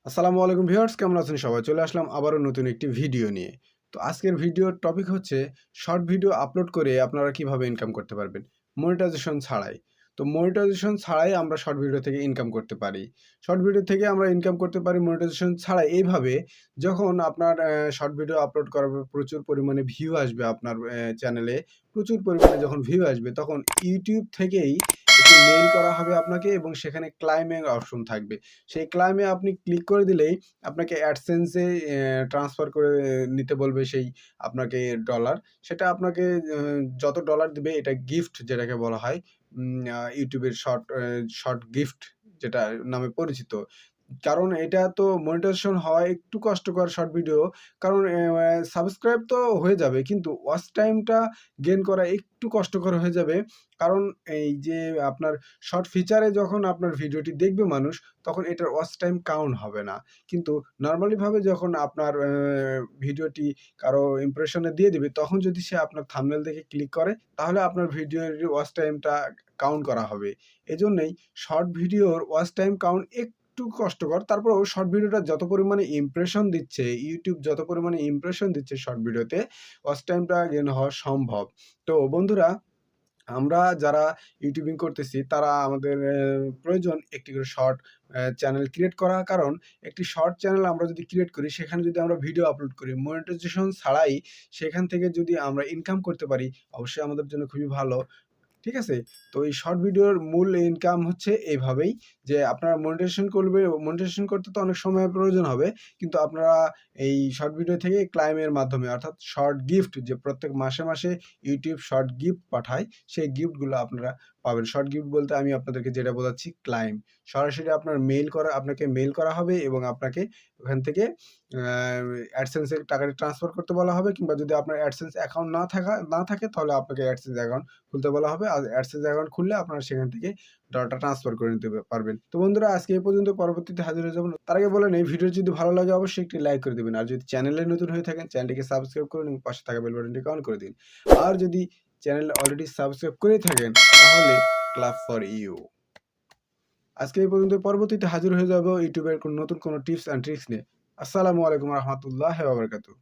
আসসালামু আলাইকুম ভিউয়ার্স, কেমন আছেন সবাই? চলে আসলাম আবারও নতুন একটি ভিডিও নিয়ে। তো আজকের ভিডিওর টপিক হচ্ছে শর্ট ভিডিও আপলোড করে আপনারা কিভাবে ইনকাম করতে পারবেন মনিটাইজেশন ছাড়াই। তো মনিটাইজেশন ছাড়াই আমরা শর্ট ভিডিও থেকে ইনকাম করতে পারি। শর্ট ভিডিও থেকে আমরা ইনকাম করতে পারি মনিটাইজেশন ছাড়াই এইভাবে, যখন আপনার শর্ট ভিডিও আপলোড করার পর প্রচুর পরিমাণে ভিউ আসবে আপনার চ্যানেলে, প্রচুর পরিমাণে যখন ভিউ আসবে তখন YouTube থেকেই একটি মেইল করা হবে আপনাকে এবং সেখানে ক্লাইমের অপশন থাকবে। সেই ক্লাইমে আপনি ক্লিক করে দিলেই আপনাকে অ্যাডসেন্সে ট্রান্সফার করে নিতে বলবে সেই আপনাকে ডলার। সেটা আপনাকে যত ডলার দিবে এটা গিফট যেটাকে বলা হয়। ইউটিউবের শর্ট গিফট যেটা নামে পরিচিত। কারণ এটা তো মনিটাইজেশন হওয়া একটু কষ্টকর শর্ট ভিডিও। কারণ সাবস্ক্রাইব তো হয়ে যাবে কিন্তু ওয়াচ টাইমটা গেইন করা একটু কষ্টকর হয়ে যাবে। কারণ এই যে আপনার শর্ট ফিচারে যখন আপনার ভিডিওটি দেখবে মানুষ, তখন এটার ওয়াচ টাইম কাউন্ট হবে না। কিন্তু নরমালিভাবে যখন আপনার ভিডিওটি কারো ইমপ্রেশনে দিয়ে দিবে, তখন যদি সে আপনার থাম্বনেল দেখে ক্লিক করে, তাহলে আপনার ভিডিওর ওয়াচ টাইমটা কাউন্ট করা হবে। এজন্যই শর্ট ভিডিওর ওয়াচ টাইম কাউন্ট একটু কষ্টকর। তারপরেও শর্ট ভিডিওটা যত পরিমাণে ইমপ্রেশন দিচ্ছে, YouTube যত পরিমাণে ইমপ্রেশন দিচ্ছে শর্ট ভিডিওতে, ওয়াচ টাইমটা গেইন হওয়া সম্ভব। তো বন্ধুরা, আমরা যারা ইউটিউবিং করতেছি তারা আমাদের প্রয়োজন একটি করে শর্ট চ্যানেল ক্রিয়েট করা। কারণ একটি শর্ট চ্যানেল আমরা যদি ক্রিয়েট করি, সেখানে যদি আমরা ভিডিও আপলোড করি মনিটাইজেশন ছাড়াই, সেখান থেকে যদি আমরা ইনকাম করতে পারি, অবশ্যই আমাদের জন্য খুবই ভালো। ঠিক আছে? তো এই শর্ট ভিডিওর মূল ইনকাম হচ্ছে এইভাবেই যে আপনারা মনিটাইজেশন করতে তো অনেক সময়ের প্রয়োজন হবে। কিন্তু আপনারা এই শর্ট ভিডিও থেকে ক্লাইমের মাধ্যমে, অর্থাৎ শর্ট গিফট, যে প্রত্যেক মাসে, মাসে YouTube শর্ট গিফট পাঠায়, সেই গিফটগুলো আপনারা পাবেন। শর্ট গিফট বলতে আমি আপনাদেরকে যেটা বোঝাচ্ছি, ক্লাইম। সরাসরি আপনাকে মেইল করা হবে এবং আপনাকে ওখান থেকে AdSense এর টাকাটা ট্রান্সফার করতে বলা হবে, কিংবা যদি আপনার AdSense অ্যাকাউন্ট না থাকে তাহলে আপনাকে AdSense অ্যাকাউন্ট খুলতে বলা হবে। আর অ্যাডসেন্স অ্যাকাউন্ট খুললে আপনারা সেখান থেকে ডলারটা ট্রান্সফার করে নিতে পারবেন। তো বন্ধুরা, আজকে এই পর্যন্ত, পরবর্তীতে হাজির হয়ে যাবেন। তার আগে বলে নেই, ভিডিও যদি ভালো লাগে অবশ্যই একটি লাইক করে দিবেন। আর যদি চ্যানেলে নতুন হয়ে থাকেন, চ্যানেলটিকে সাবস্ক্রাইব করুন এবং পাশে থাকা বেল বাটনটিকে অন করে দিন। আর যদি চ্যানেল অলরেডি সাবস্ক্রাইব করে থাকেন, তাহলে ক্লাব ফর ইউ। আজকে এই পর্যন্ত, পরবর্তীতে হাজির হয়ে যাব ইউটিউবের নতুন কোনো টিপস অ্যান্ড ট্রিক্স নিয়ে। আসসালামু আলাইকুম রহমতুল্লাহ ওয়া বারাকাতুহু।